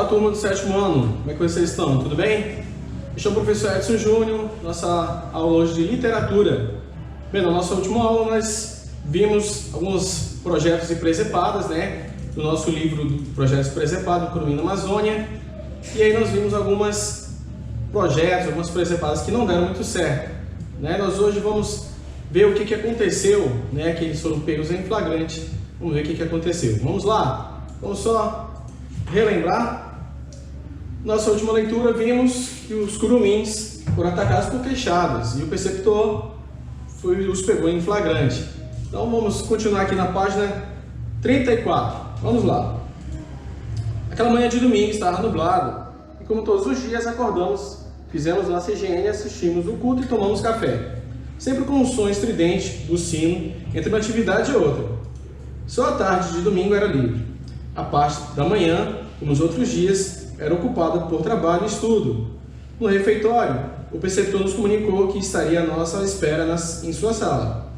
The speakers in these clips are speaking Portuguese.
turma do 7º ano, como é que vocês estão? Tudo bem? Eu sou o professor Edson Júnior, nossa aula hoje de literatura. Bem, na nossa última aula nós vimos alguns projetos e presepadas, né? Do nosso livro do Projetos Presepados, Curumim na Amazônia. E aí nós vimos alguns projetos, algumas presepadas que não deram muito certo, né? Nós hoje vamos ver o que aconteceu, né? Que eles foram pegos em flagrante. Vamos ver o que aconteceu. Vamos lá? Vamos só relembrar. Nossa última leitura vimos que os curumins foram atacados por queixadas e o preceptor os pegou em flagrante. Então vamos continuar aqui na página 34. Vamos lá. Aquela manhã de domingo estava nublado e, como todos os dias, acordamos, fizemos nossa higiene, assistimos o culto e tomamos café, sempre com um som estridente do sino entre uma atividade e outra. Só a tarde de domingo era livre. A parte da manhã, como nos outros dias, era ocupada por trabalho e estudo. No refeitório, o preceptor nos comunicou que estaria à nossa espera em sua sala.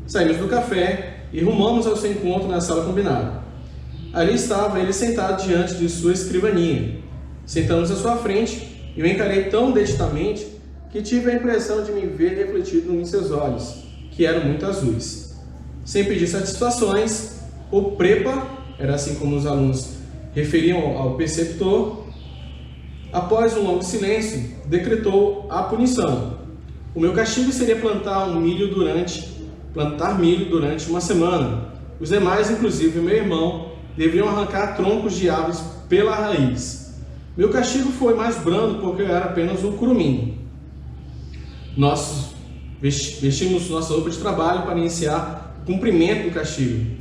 Saímos do café e rumamos ao seu encontro na sala combinada. Ali estava ele sentado diante de sua escrivaninha. Sentamos à sua frente e o encarei tão detidamente que tive a impressão de me ver refletido em seus olhos, que eram muito azuis. Sem pedir satisfações, o prepa, era assim como os alunos referiam ao preceptor, após um longo silêncio, decretou a punição. O meu castigo seria plantar milho durante uma semana. Os demais, inclusive o meu irmão, deveriam arrancar troncos de árvores pela raiz. Meu castigo foi mais brando porque eu era apenas um curumim. Nós vestimos nossa roupa de trabalho para iniciar o cumprimento do castigo.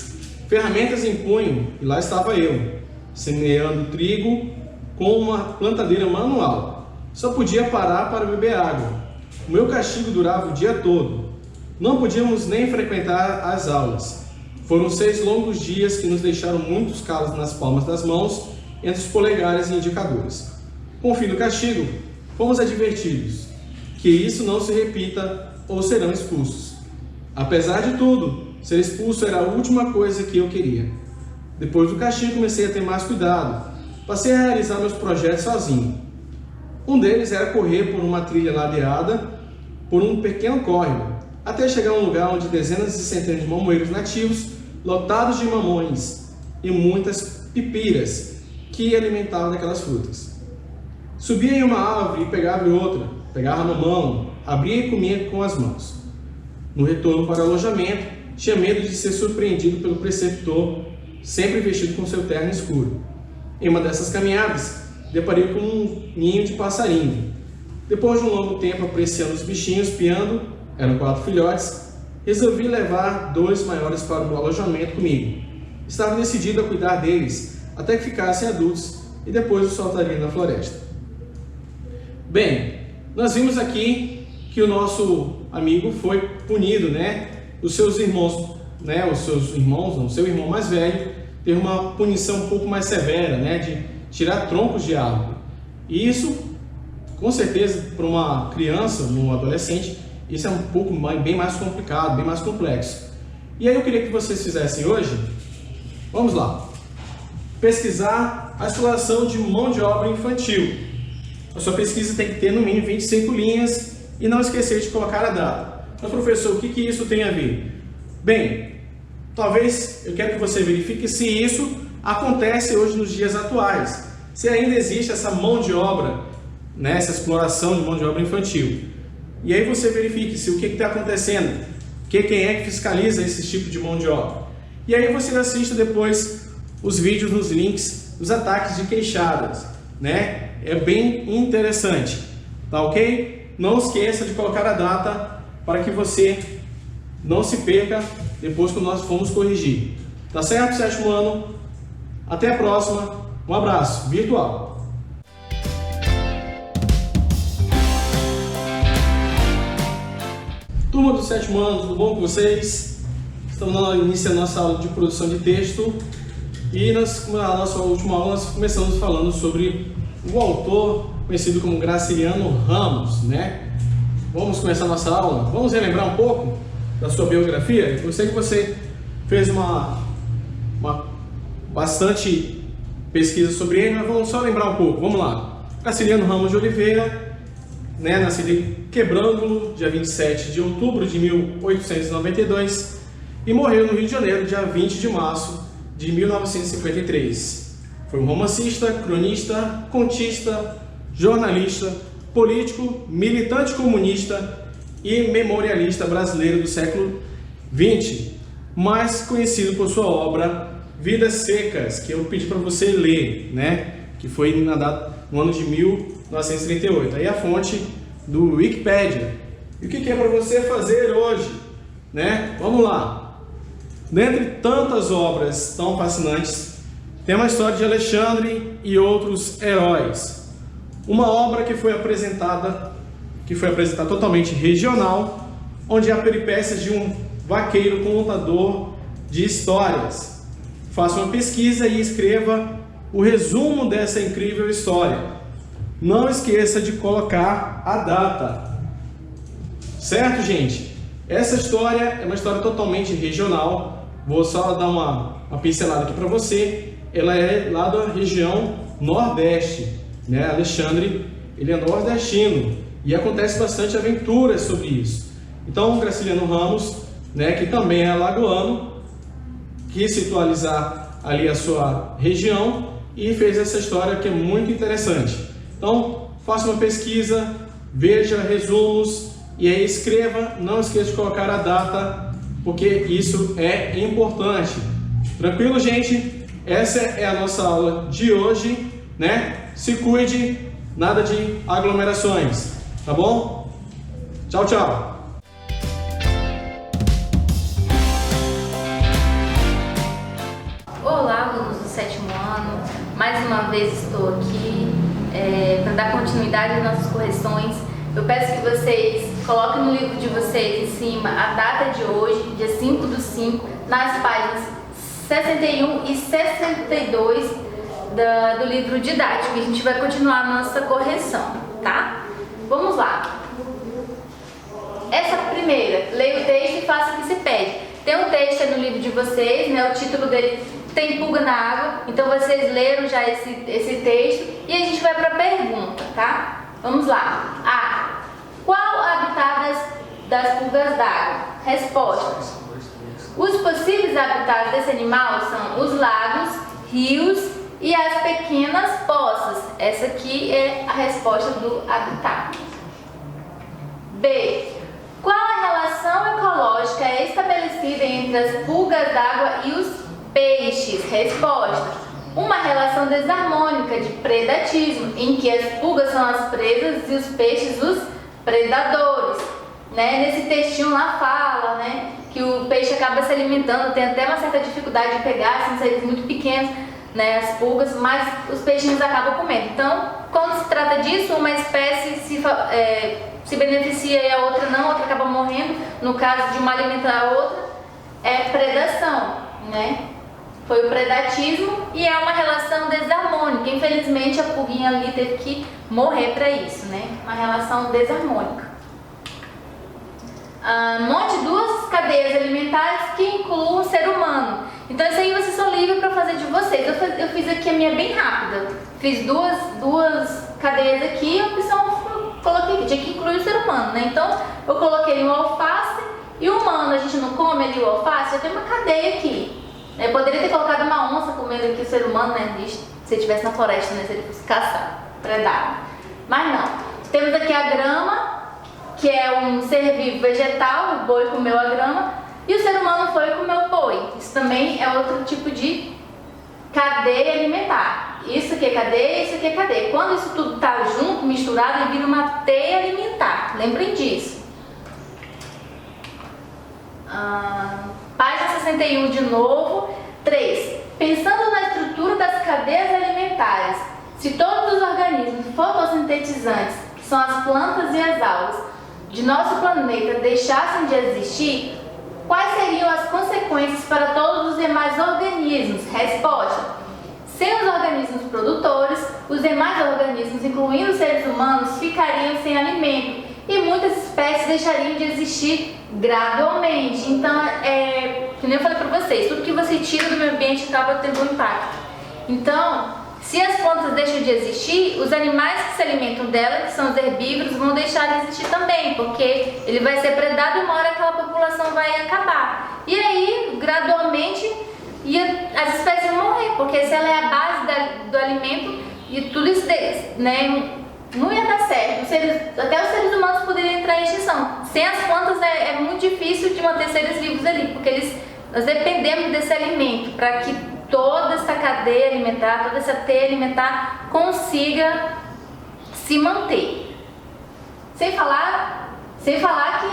Ferramentas em punho, e lá estava eu, semeando trigo com uma plantadeira manual. Só podia parar para beber água. O meu castigo durava o dia todo. Não podíamos nem frequentar as aulas. Foram 6 longos dias que nos deixaram muitos calos nas palmas das mãos, entre os polegares e indicadores. Com o fim do castigo, fomos advertidos que isso não se repita ou serão expulsos. Apesar de tudo, ser expulso era a última coisa que eu queria. Depois do castigo, comecei a ter mais cuidado. Passei a realizar meus projetos sozinho. Um deles era correr por uma trilha ladeada por um pequeno córrego, até chegar a um lugar onde dezenas e centenas de mamoeiros nativos, lotados de mamões e muitas pipiras, que alimentavam daquelas frutas. Subia em uma árvore e pegava em outra, pegava mamão, abria e comia com as mãos. No retorno para o alojamento, tinha medo de ser surpreendido pelo preceptor, sempre vestido com seu terno escuro. Em uma dessas caminhadas, deparei com um ninho de passarinho. Depois de um longo tempo apreciando os bichinhos piando, eram 4 filhotes, resolvi levar 2 maiores para o alojamento comigo. Estava decidido a cuidar deles até que ficassem adultos e depois os soltaria na floresta. Bem, nós vimos aqui que o nosso amigo foi punido, né? O seu irmão mais velho, teve uma punição um pouco mais severa, né? De tirar troncos de árvore. E isso, com certeza, para uma criança, um adolescente, isso é bem mais complicado, bem mais complexo. E aí eu queria que vocês fizessem hoje, vamos lá, pesquisar a exploração de mão de obra infantil. A sua pesquisa tem que ter no mínimo 25 linhas e não esquecer de colocar a data. Mas, professor, o que isso tem a ver? Bem, talvez eu quero que você verifique se isso acontece hoje nos dias atuais. Se ainda existe essa mão de obra, né, essa exploração de mão de obra infantil. E aí você verifique se o que está acontecendo, quem é que fiscaliza esse tipo de mão de obra. E aí você assista depois os vídeos nos links dos ataques de queixadas, né? É bem interessante, tá ok? Não esqueça de colocar a data para que você não se perca depois que nós formos corrigir. Tá certo, 7º ano? Até a próxima. Um abraço virtual. Turma do 7º ano, tudo bom com vocês? Estamos iniciando nossa aula de produção de texto e na nossa última aula nós começamos falando sobre o autor conhecido como Graciliano Ramos, né? Vamos começar nossa aula? Vamos relembrar um pouco da sua biografia? Eu sei que você fez uma bastante pesquisa sobre ele, mas vamos só lembrar um pouco. Vamos lá. Graciliano Ramos de Oliveira, né, nascido em Quebrangulo, dia 27 de outubro de 1892, e morreu no Rio de Janeiro, dia 20 de março de 1953. Foi um romancista, cronista, contista, jornalista, político, militante comunista e memorialista brasileiro do século XX, mais conhecido por sua obra Vidas Secas, que eu pedi para você ler, né? Que foi no ano de 1938. Aí a fonte do Wikipedia. E o que é para você fazer hoje, né? Vamos lá. Dentre tantas obras tão fascinantes, tem uma história de Alexandre e outros heróis. Uma obra que foi apresentada totalmente regional, onde há peripécias de um vaqueiro contador de histórias. Faça uma pesquisa e escreva o resumo dessa incrível história. Não esqueça de colocar a data. Certo, gente? Essa história é uma história totalmente regional. Vou só dar uma pincelada aqui para você. Ela é lá da região Nordeste, né? Alexandre, ele é nordestino e acontece bastante aventuras sobre isso. Então, Graciliano Ramos, né, que também é alagoano, quis situalizar ali a sua região e fez essa história que é muito interessante. Então, faça uma pesquisa, veja resumos e aí escreva. Não esqueça de colocar a data, porque isso é importante. Tranquilo, gente? Essa é a nossa aula de hoje, né? Se cuide, nada de aglomerações, tá bom? Tchau, tchau! Olá, alunos do 7º ano, mais uma vez estou aqui para dar continuidade às nossas correções. Eu peço que vocês coloquem no livro de vocês em cima a data de hoje, dia 5/5, nas páginas 61 e 62 do livro didático. E a gente vai continuar a nossa correção, tá? Vamos lá. Essa primeira, leia o texto e faça o que se pede. Tem um texto no livro de vocês, né? O título dele tem pulga na água, então vocês leram já esse texto e a gente vai para a pergunta, tá? Vamos lá. A. Qual o habitat das pulgas d'água? Resposta. Os possíveis habitats desse animal são os lagos, rios e as pequenas poças. Essa aqui é a resposta do habitat. B. Qual a relação ecológica estabelecida entre as pulgas d'água e os peixes? Resposta. Uma relação desarmônica de predatismo, em que as pulgas são as presas e os peixes os predadores. Né? Nesse textinho lá fala, né, que o peixe acaba se alimentando, tem até uma certa dificuldade de pegar, são seres muito pequenos, né, as pulgas, mas os peixinhos acabam comendo. Então, quando se trata disso, uma espécie se beneficia e a outra não, a outra acaba morrendo. No caso de uma alimentar a outra, é predação, né? Foi o predatismo e é uma relação desarmônica. Infelizmente, a pulguinha ali teve que morrer para isso, né? Uma relação desarmônica. Monte duas cadeias alimentares que incluam o ser humano. Então, isso aí vocês são livres para fazer de vocês. Eu fiz aqui a minha bem rápida. Fiz duas cadeias aqui e a opção coloquei que tinha que incluir o ser humano, né? Então, eu coloquei ali o alface e o humano. A gente não come ali o alface, já tem uma cadeia aqui. Eu poderia ter colocado uma onça comendo aqui o ser humano, né? Se ele estivesse na floresta, né? Se ele fosse caçar, predar. Mas não. Temos aqui a grama, que é um ser vivo vegetal, o boi comeu a grama, e o ser humano foi e comeu o boi. Isso também é outro tipo de cadeia alimentar. Isso aqui é cadeia, isso aqui é cadeia. Quando isso tudo está junto, misturado, ele vira uma teia alimentar. Lembrem disso. Página 61 de novo. 3. Pensando na estrutura das cadeias alimentares, se todos os organismos fotossintetizantes, que são as plantas e as algas, de nosso planeta deixassem de existir, quais seriam as consequências para todos os demais organismos? Resposta. Sem os organismos produtores, os demais organismos, incluindo os seres humanos, ficariam sem alimento e muitas espécies deixariam de existir gradualmente. Então, que nem eu falei para vocês, tudo que você tira do meio ambiente acaba tendo um impacto. Então, Se as plantas deixam de existir, os animais que se alimentam dela, que são os herbívoros, vão deixar de existir também, porque ele vai ser predado e uma hora aquela população vai acabar. E aí, gradualmente, as espécies vão morrer, porque se ela é a base do alimento e tudo isso, né, não ia dar certo. Até os seres humanos poderiam entrar em extinção. Sem as plantas é muito difícil de manter seres vivos ali, porque nós dependemos desse alimento para que toda essa cadeia alimentar, toda essa teia alimentar consiga se manter. Sem falar que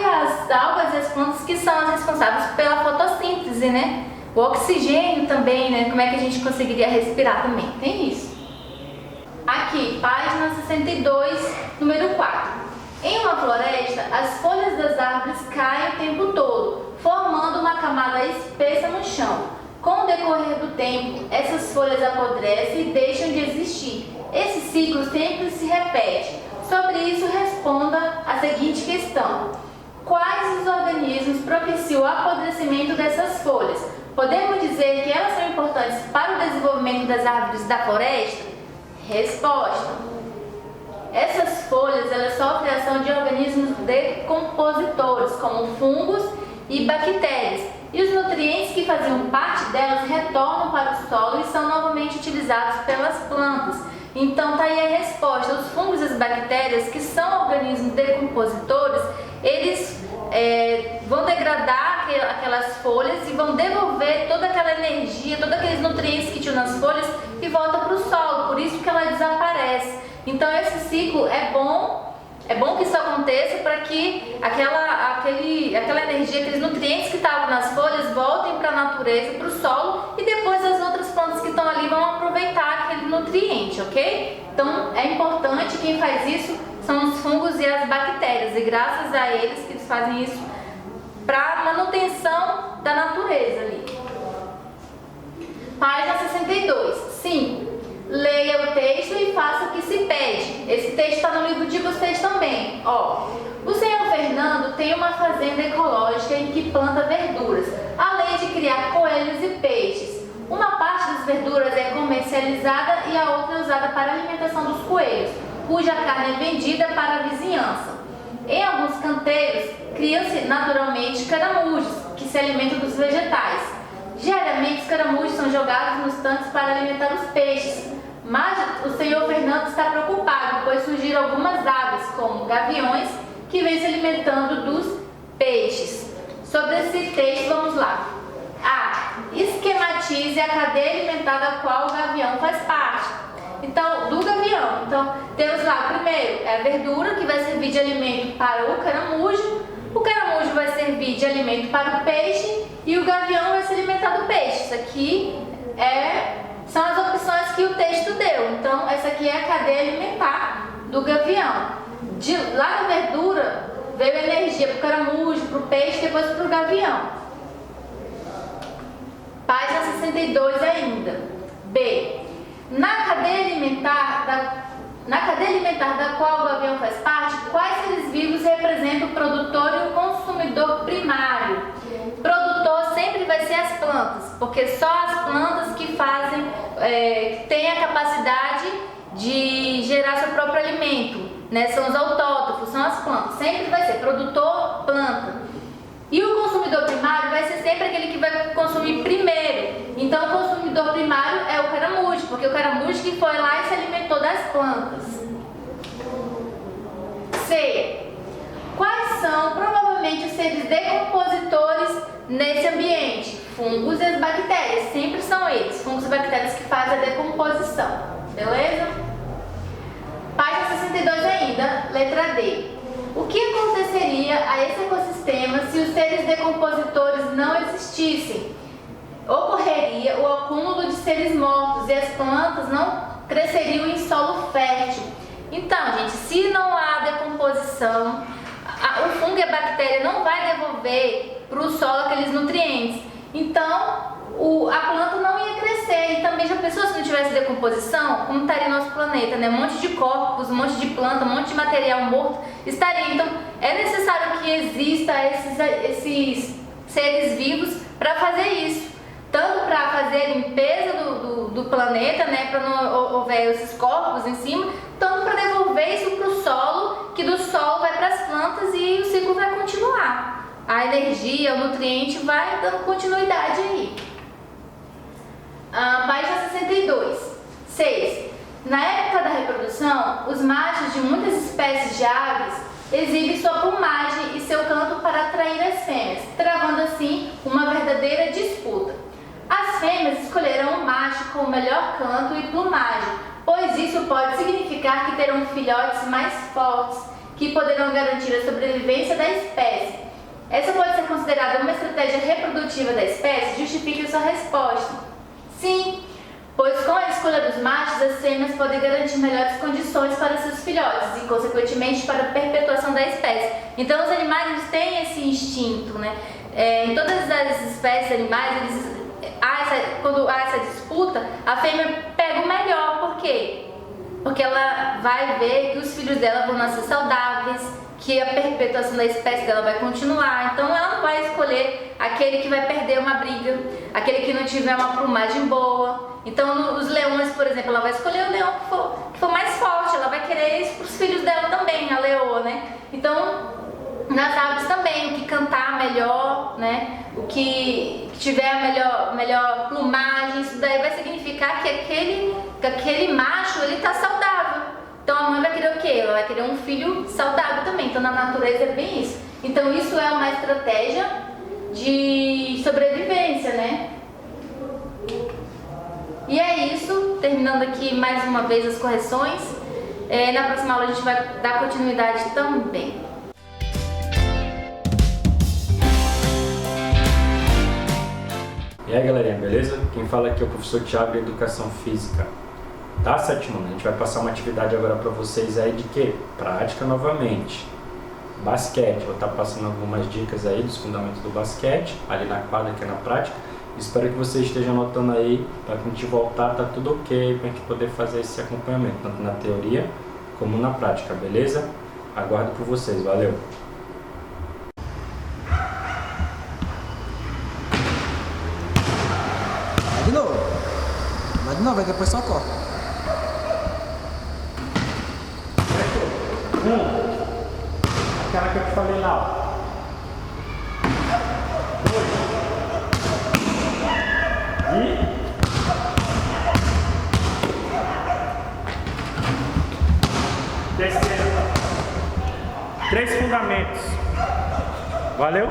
as algas e as plantas que são as responsáveis pela fotossíntese, né? O oxigênio também, né? Como é que a gente conseguiria respirar também? Tem isso. Aqui, página 62, número 4. Em uma floresta, as folhas das árvores caem o tempo todo, formando uma camada espessa no chão. Com o decorrer do tempo, essas folhas apodrecem e deixam de existir. Esse ciclo sempre se repete. Sobre isso, responda a seguinte questão: quais os organismos propiciam o apodrecimento dessas folhas? Podemos dizer que elas são importantes para o desenvolvimento das árvores da floresta? Resposta: essas folhas sofrem a ação de organismos decompositores, como fungos e bactérias. E os nutrientes que faziam parte delas retornam para o solo e são novamente utilizados pelas plantas. Então tá aí a resposta. Os fungos e as bactérias, que são organismos decompositores, eles vão degradar aquelas folhas e vão devolver toda aquela energia, todos aqueles nutrientes que tinham nas folhas e volta para o solo. Por isso que ela desaparece. Então esse ciclo é bom que isso aconteça para que aquela energia, aqueles nutrientes que estavam nas folhas voltem para a natureza, para o solo, e depois as outras plantas que estão ali vão aproveitar aquele nutriente, ok? Então é importante, quem faz isso são os fungos e as bactérias, e graças a eles que eles fazem isso para manutenção da natureza ali. Página 62. 5. Leia o texto e faça o que se pede. Esse texto está no livro de vocês também. O senhor Fernando tem uma fazenda ecológica em que planta verduras, além de criar coelhos e peixes. Uma parte das verduras é comercializada e a outra é usada para a alimentação dos coelhos, cuja carne é vendida para a vizinhança. Em alguns canteiros, criam-se naturalmente caramujos, que se alimentam dos vegetais. Diariamente, os caramujos são jogados nos tanques para alimentar os peixes. Mas o senhor Fernando está preocupado, pois surgiram algumas aves, como gaviões, que vêm se alimentando dos peixes. Sobre esse texto, vamos lá. A. Esquematize a cadeia alimentar da qual o gavião faz parte. Então, do gavião. Então, temos lá, primeiro, a verdura, que vai servir de alimento para o caramujo. O caramujo vai servir de alimento para o peixe e o gavião vai se alimentar do peixe. Isso aqui são as opções que o texto deu. Então, essa aqui é a cadeia alimentar do gavião. Lá na verdura, veio energia para o caramujo, para o peixe, depois para o gavião. Página 62 ainda. B. Na cadeia alimentar da qual o gavião faz parte, quais seres vivos representam o produtor e o consumidor primário? Produtor sempre vai ser as plantas, porque só as plantas que têm a capacidade de gerar seu próprio alimento, né? São os autótrofos, são as plantas. Sempre vai ser produtor, planta. E o consumidor primário vai ser sempre aquele que vai consumir primeiro. Então o consumidor primário é o caramujo, porque o caramujo que foi lá e se alimentou das plantas. C. Quais são provavelmente os seres decompositores nesse ambiente? Fungos e as bactérias, sempre são eles, fungos e bactérias que fazem a decomposição, beleza? Página 62 ainda, letra D. O que aconteceria a esse ecossistema se os seres decompositores não existissem? Ocorreria o acúmulo de seres mortos e as plantas não cresceriam em solo fértil. Então, gente, se não há decomposição, o fungo e a bactéria não vai devolver para o solo aqueles nutrientes. Então, a planta não ia crescer. E também, já pensou se não tivesse decomposição? Como estaria nosso planeta, né? Um monte de corpos, um monte de planta, um monte de material morto estaria. Então, é necessário que exista esses seres vivos para fazer isso. tanto para fazer a limpeza do planeta, né, para não houver esses corpos em cima, tanto para devolver isso para o solo, que do solo vai para as plantas e o ciclo vai continuar. A energia, o nutriente vai dando continuidade aí. Página 62. 6. Na época da reprodução, os machos de muitas espécies de aves exibem sua plumagem e seu canto para atrair as fêmeas, travando assim uma verdadeira disputa. As fêmeas escolherão o macho com o melhor canto e plumagem, pois isso pode significar que terão filhotes mais fortes, que poderão garantir a sobrevivência da espécie. Essa pode ser considerada uma estratégia reprodutiva da espécie? Justifique a sua resposta. Sim, pois com a escolha dos machos, as fêmeas podem garantir melhores condições para seus filhotes e, consequentemente, para a perpetuação da espécie. Então, os animais eles têm esse instinto, né? Em todas as espécies animais, quando há essa disputa, a fêmea pega o melhor. Por quê? Porque ela vai ver que os filhos dela vão nascer saudáveis, que a perpetuação da espécie dela vai continuar. Então ela não vai escolher aquele que vai perder uma briga, aquele que não tiver uma plumagem boa. Então os leões, por exemplo, ela vai escolher o leão que for mais forte, ela vai querer isso para os filhos dela também, a leoa, né? Então nas aves também, o que cantar melhor, né? O que tiver a melhor plumagem, isso daí vai significar que aquele macho ele está saudável. Então a mãe vai querer o quê? Ela vai querer um filho saudável também. Então na natureza é bem isso. Então isso é uma estratégia de sobrevivência, né? E é isso. Terminando aqui mais uma vez as correções. Na próxima aula a gente vai dar continuidade também. E aí galerinha, beleza? Quem fala aqui é o professor Thiago de Educação Física. Tá, sétimo ano? A gente vai passar uma atividade agora para vocês aí de quê? Prática novamente. Basquete, vou estar passando algumas dicas aí dos fundamentos do basquete, ali na quadra, aqui na prática. Espero que vocês estejam anotando aí, para que a gente voltar, tá tudo ok, para a gente poder fazer esse acompanhamento, tanto na teoria como na prática, beleza? Aguardo por vocês, valeu! Vai de novo, aí depois só corta. Aquela que eu te falei lá, ó. 2. E... terceiro. 3 fundamentos. Valeu?